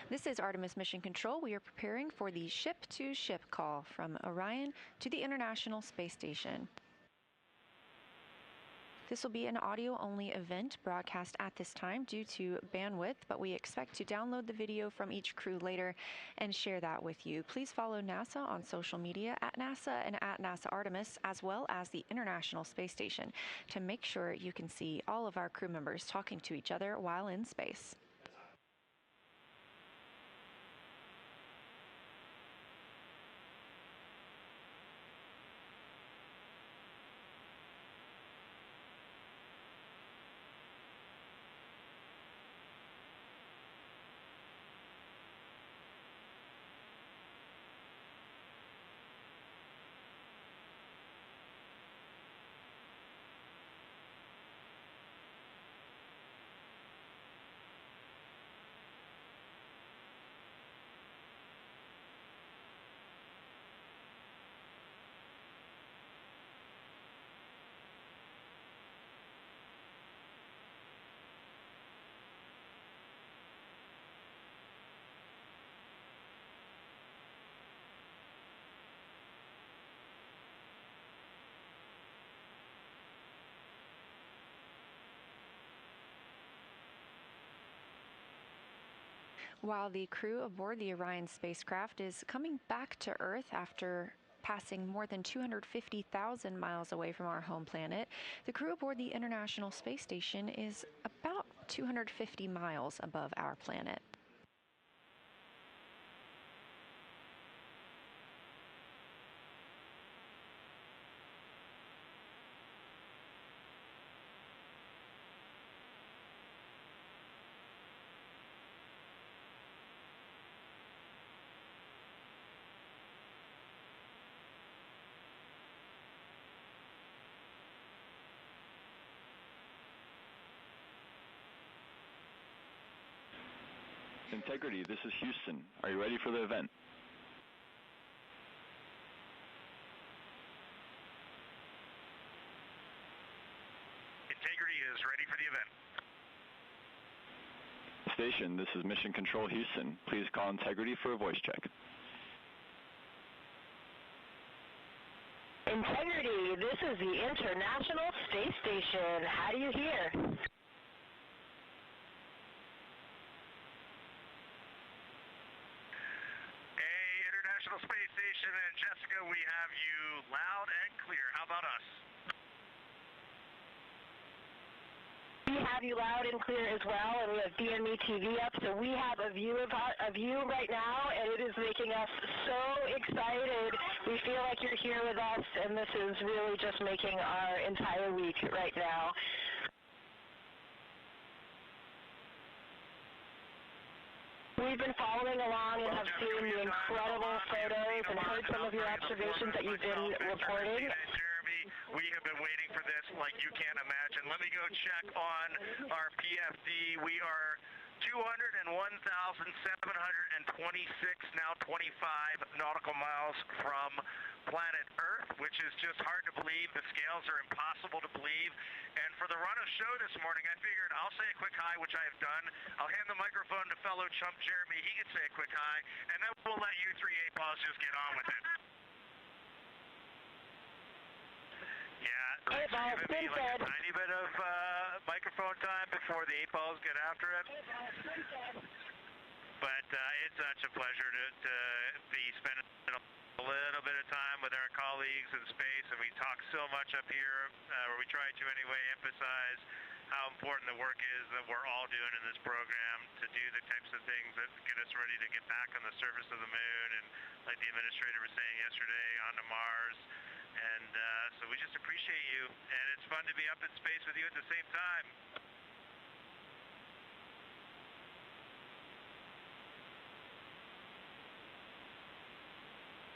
This is Artemis Mission Control. We are preparing for the ship-to-ship call from Orion to the International Space Station. This will be an audio-only event broadcast at this time due to bandwidth, but we expect to download the video from each crew later and share that with you. Please follow NASA on social media at NASA and at NASA Artemis, as well as the International Space Station, to make sure you can see all of our crew members talking to each other while in space. While the crew aboard the Orion spacecraft is coming back to Earth after passing more than 250,000 miles away from our home planet, the crew aboard the International Space Station is about 250 miles above our planet. Integrity, this is Houston. Are you ready for the event? Integrity is ready for the event. Station, this is Mission Control Houston. Please call Integrity for a voice check. Integrity, this is the International Space Station. How do you hear? International Space Station and Jessica, we have you loud and clear. How about us? We have you loud and clear as well, and we have BME TV up, so we have a view of you right now, and it is making us so excited. We feel like you're here with us, and this is really just making our entire week right now. We've been following along and have seen the incredible photos and heard some of your observations that you've been reporting. Jeremy, we have been waiting for this like you can't imagine. Let me go check on our PFD. We are 201,726, now 25 nautical miles from planet Earth, which is just hard to believe. The scales are impossible to believe. And for the run of show this morning, I figured I'll say a quick hi, which I have done. I'll hand the microphone to fellow chump Jeremy. He can say a quick hi, and then we'll let you three eight-balls just get on with it. Yeah, hey, it's going to be like a tiny bit of microphone time before the eight-balls get after it. But it's such a pleasure to be spending a little bit of time with our colleagues in space, and we talk so much up here, or we try to anyway, emphasize how important the work is that we're all doing in this program to do the types of things that get us ready to get back on the surface of the moon, and like the administrator was saying yesterday, onto Mars. And so we just appreciate you, and it's fun to be up in space with you at the same time.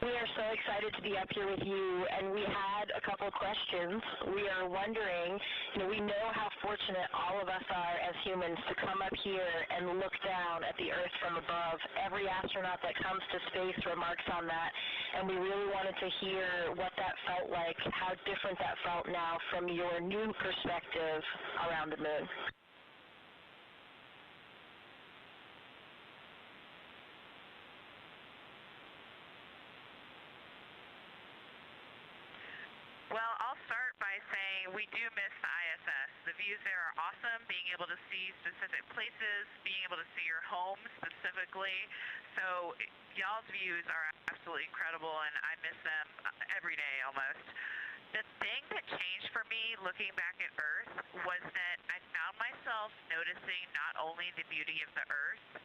We are so excited to be up here with you, and we had a couple of questions. We are wondering, we know how fortunate all of us are as humans to come up here and look down at the Earth from above. Every astronaut that comes to space remarks on that, and we really wanted to hear what that felt like, how different that felt now from your new perspective around the moon. ISS. The views there are awesome, being able to see specific places, being able to see your home specifically. So y'all's views are absolutely incredible, and I miss them every day almost. The thing that changed for me looking back at Earth was that I found myself noticing not only the beauty of the Earth,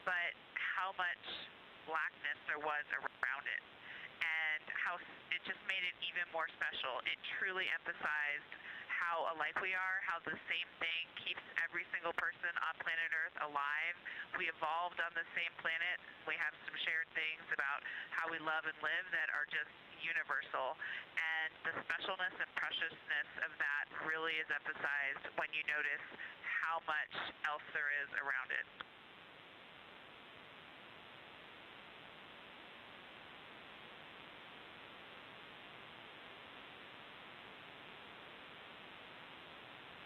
but how much blackness there was around it, and how it just made it even more special. It truly emphasized how alike we are, how the same thing keeps every single person on planet Earth alive. We evolved on the same planet. We have some shared things about how we love and live that are just universal. And the specialness and preciousness of that really is emphasized when you notice how much else there is around it.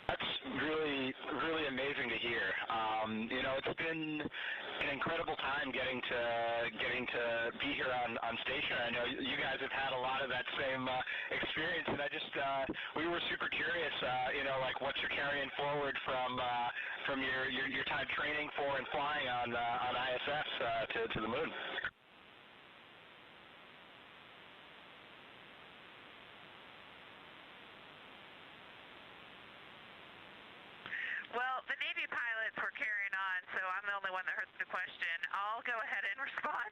That's really amazing to hear. You know, it's been an incredible time getting to be here on station. I know you guys have had a lot of that same experience, and we were super curious. You know, like what you're carrying forward from your time training for and flying on ISS to the moon. Well, the Navy pilots were carrying on, so I'm the only one that heard the question. I'll go ahead and respond.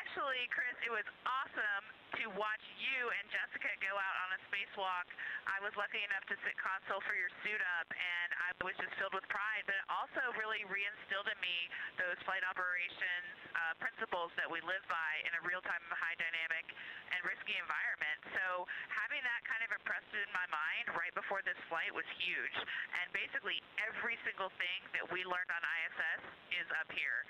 Actually, Chris, it was awesome to watch you and Jessica go out on a spacewalk. I was lucky enough to sit console for your suit up, and I was just filled with pride, but it also really reinstilled in me those flight operations principles that we live by in a real-time, high dynamic, and risky environment. So having that kind of impressed in my mind right before this flight was huge. And basically every single thing that we learned on ISS is up here.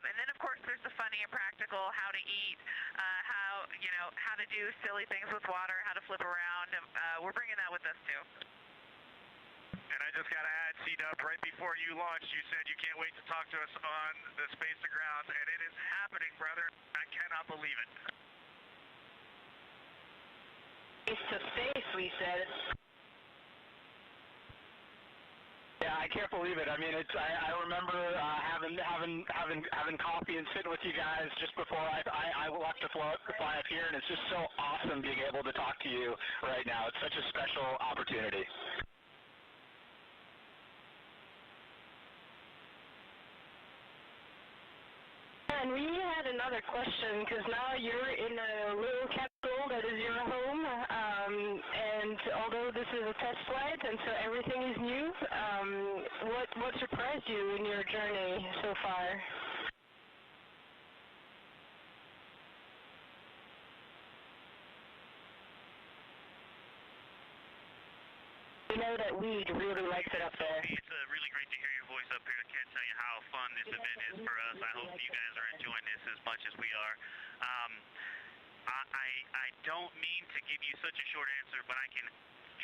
And then of course there's the funny and practical, how to eat, how to do silly things with water, how to flip around. We're bringing that with us too. And I just got to add, C-Dub, right before you launched, you said you can't wait to talk to us on the space to ground, and it is happening, brother. I cannot believe it. Face to face, we said. Yeah, I can't believe it. I mean, I remember having coffee and sitting with you guys just before I left to fly up here, and it's just so awesome being able to talk to you right now. It's such a special opportunity. And we had another question, because now you're in a little capsule that is your home, and although this is a test flight and so everything is new, what surprised you in your journey so far? We know that Weed really likes it up there. It's really great to hear your voice up here. I can't tell you how fun this event is for us. I hope you guys are enjoying this as much as we are. I don't mean to give you such a short answer, but I can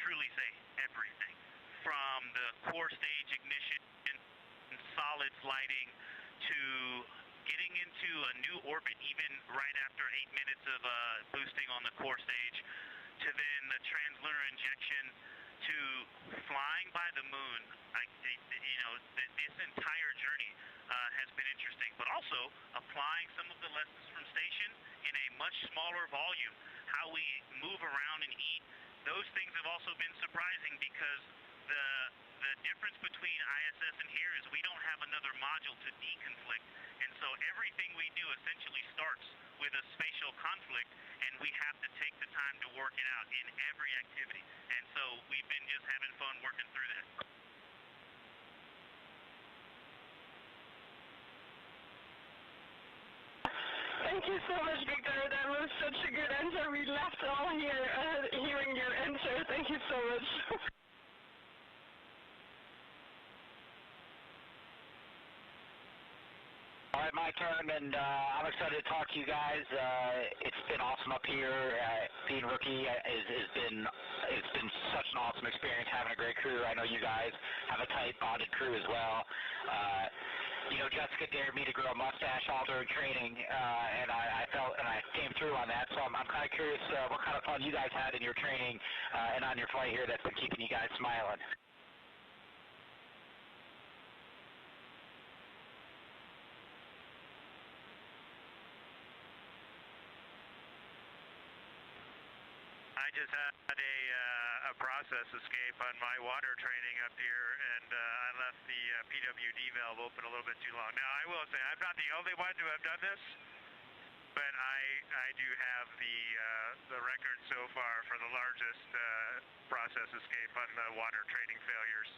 truly say everything. From the core stage ignition and solid lighting to getting into a new orbit even right after 8 minutes of boosting on the core stage, to then the translunar injection, to flying by the moon. This entire journey has been interesting, but also applying some of the lessons from station in a much smaller volume. How we move around and eat, those things have also been surprising, because the difference between ISS and here is we don't have another module to deconflict, and so everything we do essentially starts with a spatial conflict, and we have to take the time to work it out in every activity. And so we've been just having fun working through that. Thank you so much, Victor. That was such a good answer. We laughed all here hearing your answer. Thank you so much. All right, my turn, and I'm excited to talk to you guys. It's been awesome up here. Being rookie it's been such an awesome experience, having a great crew. I know you guys have a tight bonded crew as well. Jessica dared me to grow a mustache all during training, and I came through on that. So I'm kind of curious what kind of fun you guys had in your training and on your flight here that's been keeping you guys smiling. I just had a process escape on my water training up here, and I left the PWD valve open a little bit too long. Now, I will say, I'm not the only one to have done this, but I do have the record so far for the largest process escape on the water training failures.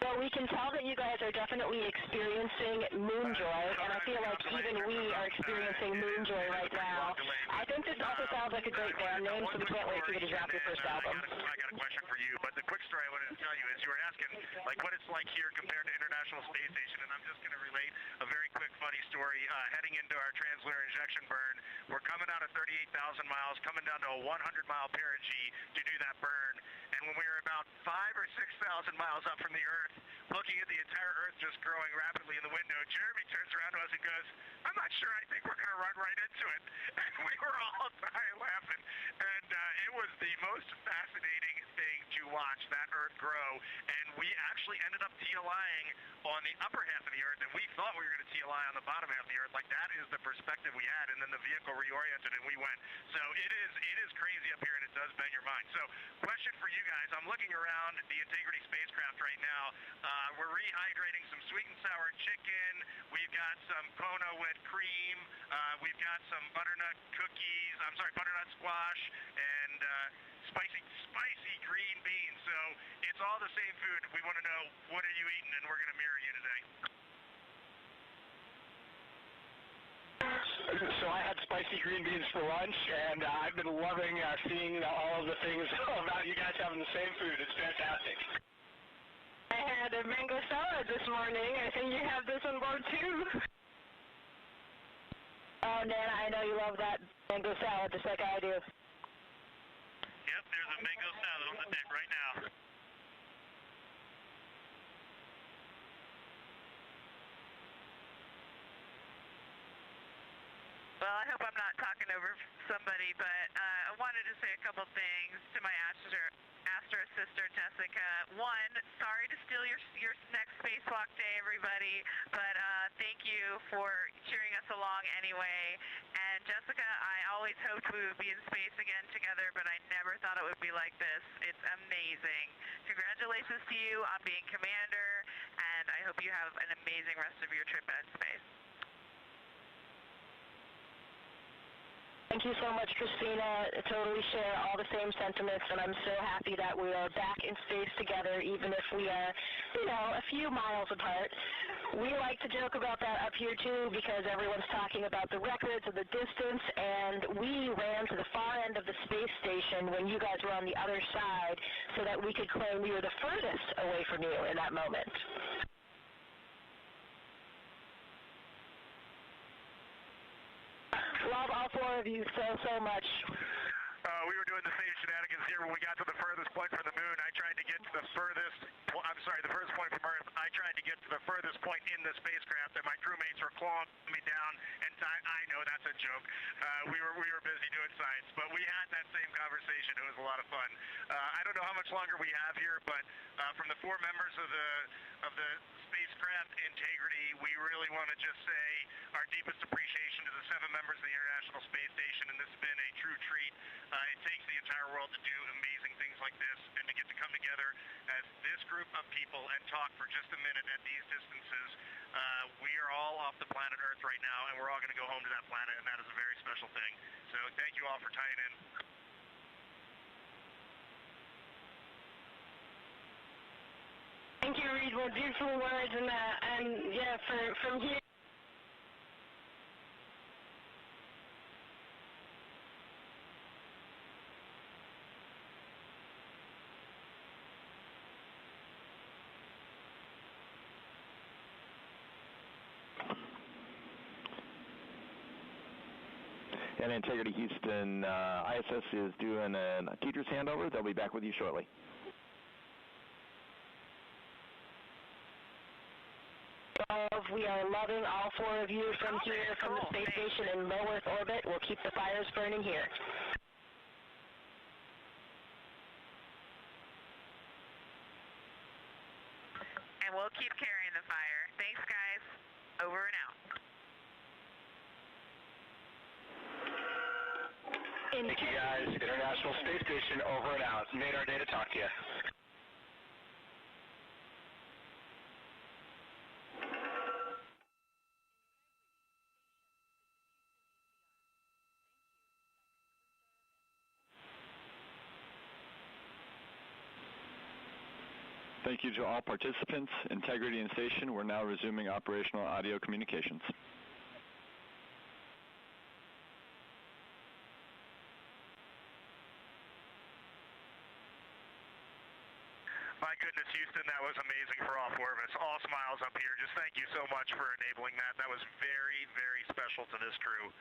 Well, we can tell that you guys are definitely experiencing moon joy, and I feel like even we are experiencing moon joy right now. I think this also sounds like a great band name, so we can't wait for you to drop your first album. I got a question for you, but the quick story I wanted to tell you is you were asking what it's like here compared to International Space Station, and I'm just going to relate a very quick funny story. Heading into our translunar injection burn, we're coming out of 38,000 miles, coming down to a 100-mile perigee to do that burn, and when we were about 5,000 or 6,000 miles up from the Earth, looking at the entire Earth just growing rapidly in the window, Jeremy turns around to us and goes, "I'm not sure. I think we're going to run right into it." And we were all dying laughing. And it was the most fascinating thing to watch that Earth grow. And we actually ended up TLIing on the upper half of the Earth, and we thought we were going to TLI on the bottom half of the Earth. Like, that is the perspective we had, and then the vehicle reoriented, and we went. So it is crazy up here, and it does bend your mind. So question for you guys. I'm looking around the Integrity spacecraft right now. We're rehydrating some sweet and sour chicken. We've got some Kona whipped cream. We've got some butternut squash, and spicy green beans. So it's all the same food. We want to know, what are you eating, and we're going to mirror you today. So I had spicy green beans for lunch, and I've been loving seeing all of the things about you guys having the same food. It's fantastic. I had a mango salad this morning. I think you have this on board too. Oh, Nana, I know you love that mango salad just like I do. Yep, there's a mango salad on the deck right now. Well, I hope I'm not talking over somebody, but I wanted to say a couple things to my Astra sister, Jessica. One, sorry to steal your next spacewalk day, everybody, but thank you for cheering us along anyway. And Jessica, I always hoped we would be in space again together, but I never thought it would be like this. It's amazing. Congratulations to you on being commander, and I hope you have an amazing rest of your trip in space. Thank you so much, Christina. I totally share all the same sentiments, and I'm so happy that we are back in space together, even if we are, a few miles apart. We like to joke about that up here, too, because everyone's talking about the records of the distance, and we ran to the far end of the space station when you guys were on the other side so that we could claim we were the furthest away from you in that moment. Love all four of you so much. We were doing the same shenanigans here when we got to the furthest point from the moon. I tried to get to the furthest point from Earth. I tried to get to the furthest point in the spacecraft, and my crewmates were clawing me down. And I know that's a joke. We were busy doing science, but we had that same conversation. It was a lot of fun. I don't know how much longer we have here, but from the four members of the spacecraft Integrity, we really want to just say our deepest appreciation to the 7 members of the International Space Station, and this has been a true treat. It takes the entire world to do amazing things like this, and to get to come together as this group of people and talk for just a minute at these distances. We are all off the planet Earth right now, and we're all going to go home to that planet, and that is a very special thing. So thank you all for tying in. Thank you, Reed. Well, beautiful words, and yeah, from here. And Integrity Houston, ISS is doing a teacher's handover. They'll be back with you shortly. We are loving all four of you from here, from the space station in low Earth orbit. We'll keep the fires burning here. And we'll keep carrying the fire. Thanks, guys. Over and out. Thank you, guys. International Space Station, over and out. Made our day to talk to you. Thank you to all participants. Integrity and station, we're now resuming operational audio communications. My goodness, Houston, that was amazing for all four of us. All smiles up here. Just thank you so much for enabling that. That was very, very special to this crew.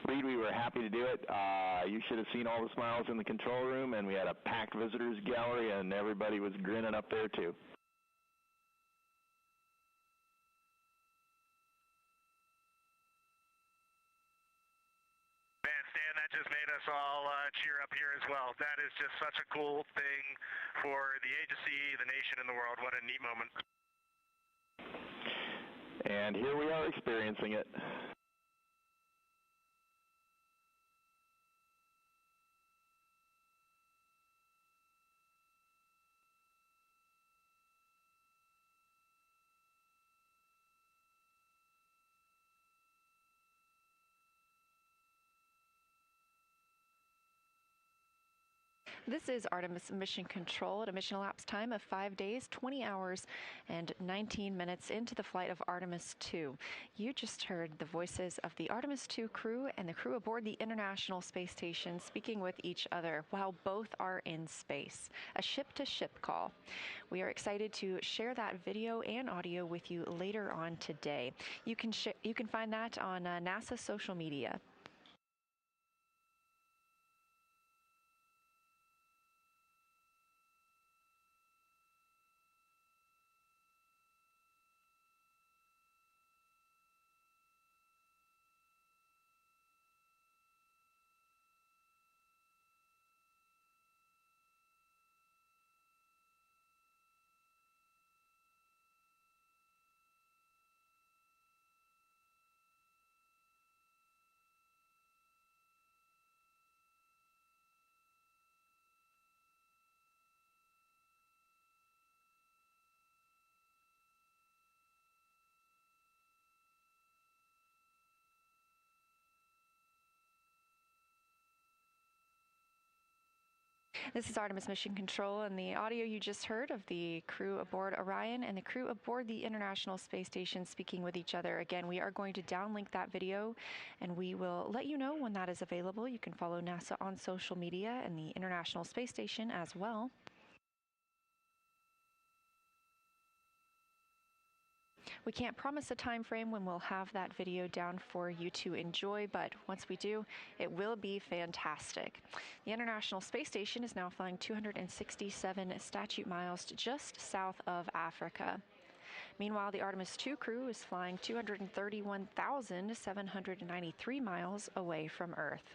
Reed, we were happy to do it. You should have seen all the smiles in the control room, and we had a packed visitors gallery, and everybody was grinning up there, too. Man, Stan, that just made us all cheer up here as well. That is just such a cool thing for the agency, the nation, and the world. What a neat moment. And here we are experiencing it. This is Artemis Mission Control at a mission elapsed time of 5 days, 20 hours, and 19 minutes into the flight of Artemis 2. You just heard the voices of the Artemis 2 crew and the crew aboard the International Space Station speaking with each other while both are in space. A ship-to-ship call. We are excited to share that video and audio with you later on today. You can find that on NASA social media. This is Artemis Mission Control, and the audio you just heard of the crew aboard Orion and the crew aboard the International Space Station speaking with each other. Again, we are going to downlink that video, and we will let you know when that is available. You can follow NASA on social media and the International Space Station as well. We can't promise a time frame when we'll have that video down for you to enjoy, but once we do, it will be fantastic. The International Space Station is now flying 267 statute miles just south of Africa. Meanwhile, the Artemis 2 crew is flying 231,793 miles away from Earth.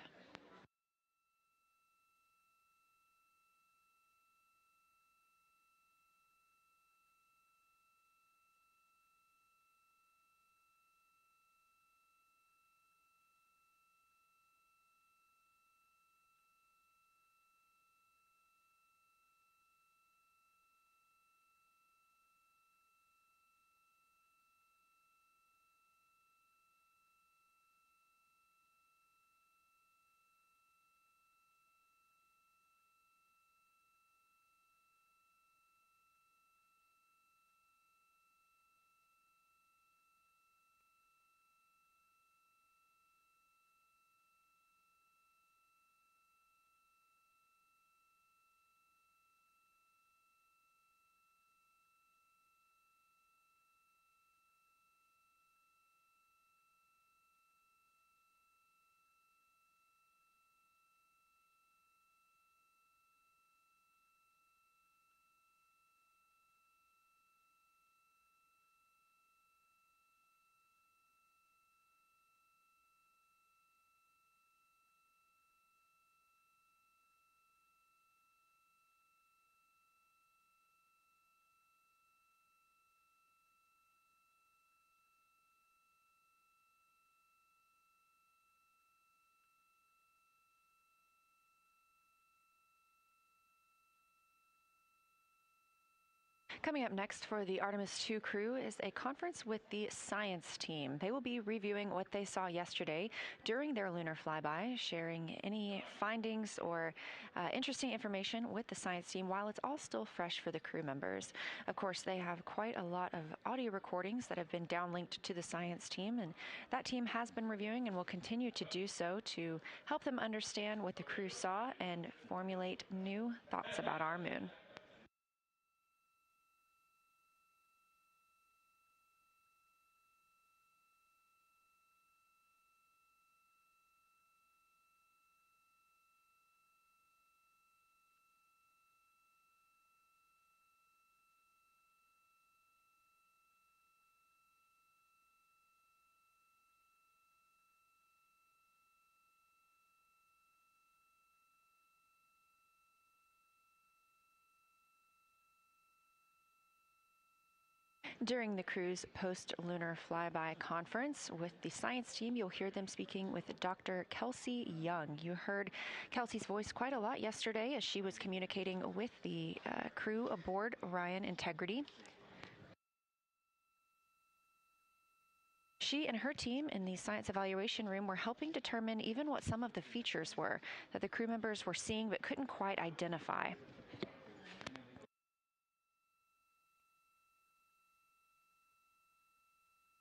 Coming up next for the Artemis 2 crew is a conference with the science team. They will be reviewing what they saw yesterday during their lunar flyby, sharing any findings or interesting information with the science team while it's all still fresh for the crew members. Of course, they have quite a lot of audio recordings that have been downlinked to the science team, and that team has been reviewing and will continue to do so to help them understand what the crew saw and formulate new thoughts about our moon. During the crew's post-lunar flyby conference with the science team, you'll hear them speaking with Dr. Kelsey Young. You heard Kelsey's voice quite a lot yesterday as she was communicating with the crew aboard Orion Integrity. She and her team in the science evaluation room were helping determine even what some of the features were that the crew members were seeing but couldn't quite identify.